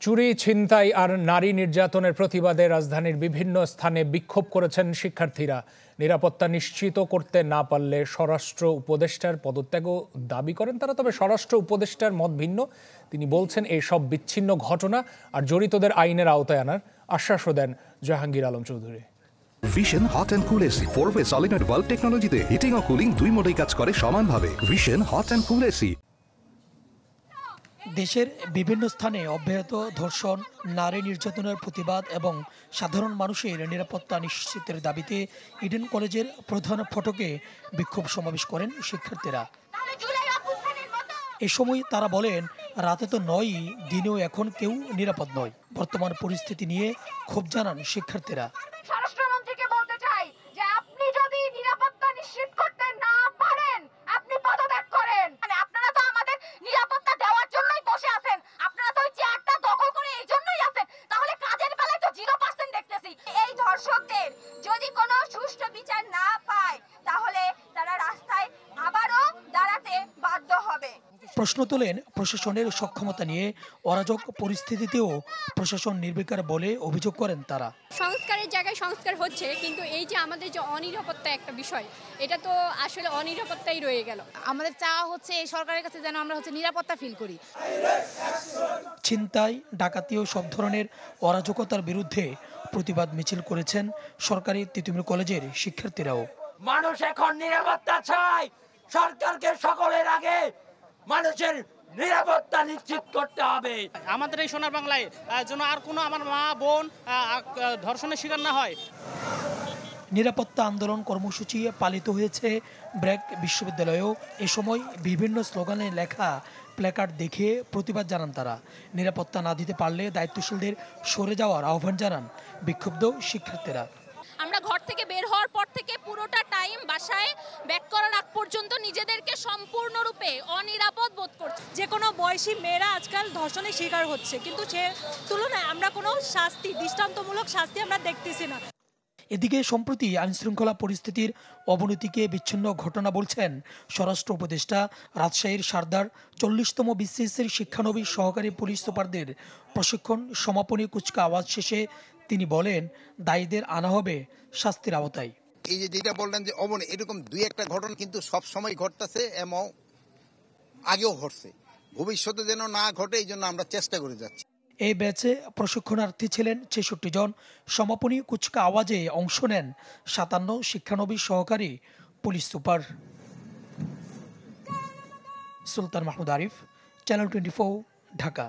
চুরি, ছিনতাই আর নারী নির্যাতনের প্রতিবাদে রাজধানীর বিভিন্ন স্থানে বিক্ষোভ করেছেন শিক্ষার্থীরা। নিরাপত্তা নিশ্চিত করতে না পারলে স্বরাষ্ট্র উপদেষ্টার পদত্যাগও দাবি করেন তারা। তবে স্বরাষ্ট্র উপদেষ্টার মত ভিন্ন। তিনি বলছেন এইসব বিচ্ছিন্ন ঘটনা আর জড়িতদের আইনের আওতায় আনার আশ্বাসও দেন Jahangir Alam Chowdhury. Vision hot and cool AC 4-ওয়ে সলিনয়েড ভালভ টেকনোলজিতে হিটিং ও কুলিং দুই মোডেই কাজ করে সমানভাবে। Vision hot and cool AC. দেশের বিভিন্ন স্থানে অব্যাহত ধর্ষণ, নারী নির্যাতনের প্রতিবাদ এবং সাধারণ মানুষের নিরাপত্তা নিশ্চিতের দাবিতে ইডেন কলেজের প্রধান ফটকে বিক্ষোভ সমাবেশ করেন শিক্ষার্থীরা। এ সময় তারা বলেন, রাতে তো নয়ই, দিনেও এখন কেউ নিরাপদ নয়। বর্তমান পরিস্থিতি নিয়ে ক্ষোভ জানান শিক্ষার্থীরা। স্বরাষ্ট্রমন্ত্রীকে বলতে চাই যে আপনি যদি নিরাপত্তা নিশ্চিত করতে না পারেন, আপনি পদত্যাগ করেন। মানে আপনারা তো আমাদের নিরাপত্তা দেওয়ার জন্যই বসে আছেন, আপনারা তো ওই চেয়ারটা দখল করে এই জন্যই আছেন। তাহলে কাজের বেলায় তো 0% দেখতেছি। এই ধর্ষকদের যদি কোনো সুষ্ঠু বিচার না পায়, তাহলে তারা রাস্তায় আবারও দাঁড়াতে বাধ্য হবে। প্রশ্ন তোলেন প্রশাসনের সক্ষমতা নিয়ে। অরাজক পরিস্থিতিতেও প্রশাসন নির্বিকার বলে অভিযোগ করেন তারা। সংস্কারের জায়গায় সংস্কার হচ্ছে, কিন্তু এই যে আমাদের যে অনিরাপত্তা একটা বিষয়, এটা তো আসলে অনিরাপত্তাই রয়ে গেল। আমাদের চাওয়া হচ্ছে এই সরকারের কাছে যেন আমরা নিরাপত্তা ফিল করি। ছিনতাই, ডাকাতি ও সব ধরনের অরাজকতার বিরুদ্ধে প্রতিবাদ মিছিল করেছেন সরকারি তিতুমির কলেজের শিক্ষার্থীরাও। মানুষ এখন নিরাপত্তা চায়। সরকারকে সকলের আগে মানুষের নিরাপত্তা নিশ্চিত করতে হবে। আমাদের এই সোনার বাংলায় যেন আর কোনো আমার মা বোন ধর্ষণের শিকার না হয়। নিরাপত্তা আন্দোলন কর্মসূচি পালিত হয়েছে ব্র্যাক বিশ্ববিদ্যালয়েও। এ সময় বিভিন্ন স্লোগানে লেখা প্ল্যাকার্ড দেখে প্রতিবাদ জানান তারা। নিরাপত্তা না দিতে পারলে দায়িত্বশীলদের সরে যাওয়ার আহ্বান জানান বিক্ষুব্ধ শিক্ষার্থীরা। আমরা ঘর থেকে বের হওয়ার পর থেকে পুরোটা টাইম বাসায় ব্যাক করার আগ পর্যন্ত নিজেদেরকে সম্পূর্ণরূপে অনিরাপদ বোধ করছি। যে কোনো বয়সী মেয়েরা আজকাল ধর্ষণের শিকার হচ্ছে, কিন্তু সে তুলনায় আমরা কোনো শাস্তি, দৃষ্টান্তমূলক শাস্তি আমরা দেখতেছি না। এদিকে সম্প্রতি আইনশৃঙ্খলা পরিস্থিতির অবনতিকে বিচ্ছিন্ন ঘটনা বলছেন স্বরাষ্ট্র উপদেষ্টা। রাজশাহীর সারদার 40তম বিসিএসের শিক্ষানবিশ সহকারী পুলিশ সুপারদের প্রশিক্ষণ সমাপনী কুচকাওয়াজ শেষে তিনি বলেন, দায়ীদের আনা হবে শাস্তির আওতায়। এই যে যেটা বললেন যে অবনতি, এরকম দুই একটা ঘটনা কিন্তু সব সময় ঘটতেছে এবং আগেও ঘটছে। ভবিষ্যতে যেন না ঘটে এই জন্য আমরা চেষ্টা করে যাচ্ছি। এই ব্যাচে প্রশিক্ষণার্থী ছিলেন 66 জন। সমাপনী কুচকাওয়াজে অংশ নেন 57 শিক্ষানবিশ সহকারী পুলিশ সুপার। সুলতান মাহমুদ আরিফ, চ্যানেল 24, ঢাকা।